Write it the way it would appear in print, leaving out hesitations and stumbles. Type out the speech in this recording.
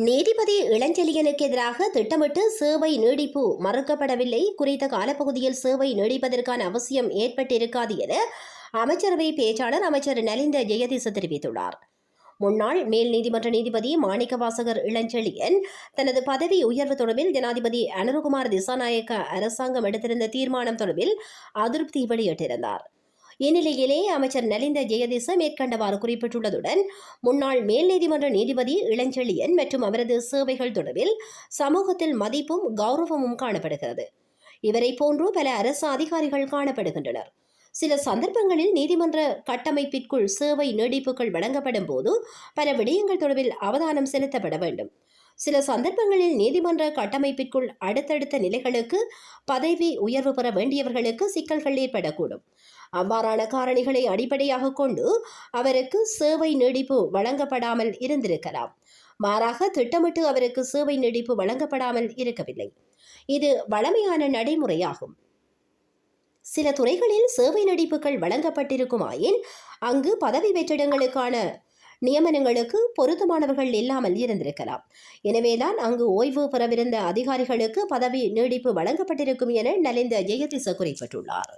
நீதிபதி இளஞ்செழியனுக்கு எதிராக திட்டமிட்டு சேவை நீடிப்பு மறுக்கப்படவில்லை. குறித்த காலப்பகுதியில் சேவை நீடிப்பதற்கான அவசியம் ஏற்பட்டிருக்காது என அமைச்சரவை பேச்சாளர் அமைச்சர் நலிந்த ஜெயதிச தெரிவித்துள்ளார். முன்னாள் மேல் நீதிமன்ற நீதிபதி மாணிக்கவாசகர் இளஞ்செழியன் தனது பதவி உயர்வு தொடர்பில் ஜனாதிபதி அனுரகுமார் திசாநாயக்க அரசாங்கம் எடுத்திருந்த தீர்மானம் தொடர்பில் அதிருப்தி வெளியிட்டிருந்தார். இந்நிலையிலே அமைச்சர் நலிந்த ஜெயதிச மேற்கண்டவாறு குறிப்பிட்டுள்ளதுடன், முன்னாள் மேல் நீதிமன்ற நீதிபதி இளஞ்செழியன் மற்றும் அவரது சேவைகள் தொடர்பில் சமூகத்தில் மதிப்பும் கௌரவமும் காணப்படுகிறது. இவரை போன்று பல அரசு அதிகாரிகள் காணப்படுகின்றனர். சில சந்தர்ப்பங்களில் நீதிமன்ற கட்டமைப்பிற்குள் சேவை நீடிப்புகள் வழங்கப்படும் போது பல விடயங்கள் தொடர்பில் அவதானம் செலுத்தப்பட வேண்டும். சில சந்தர்ப்பங்களில் நீதிமன்ற கட்டமைப்பிற்குள் அடுத்தடுத்த நிலைகளுக்கு பதவி உயர்வு பெற வேண்டியவர்களுக்கு சிக்கல்கள் ஏற்படக்கூடும். அவ்வாறான காரணிகளை அடிப்படையாக கொண்டு அவருக்கு சேவை நீடிப்பு வழங்கப்படாமல் இருந்திருக்கலாம். மாறாக திட்டமிட்டு அவருக்கு சேவை நீடிப்பு வழங்கப்படாமல் இருக்கவில்லை. இது வழமையான நடைமுறையாகும். சில துறைகளில் சேவை நீடிப்புகள் வழங்கப்பட்டிருக்குமாயின் அங்கு பதவி வெற்றிடங்களுக்கான நியமனங்களுக்கு பொருத்தமானவர்கள் இல்லாமல் இருந்திருக்கலாம். எனவேதான் அங்கு ஓய்வு பெறவிருந்த அதிகாரிகளுக்கு பதவி நீடிப்பு வழங்கப்பட்டிருக்கும் என நலிந்த ஜெயதிச குறிப்பிட்டுள்ளார்.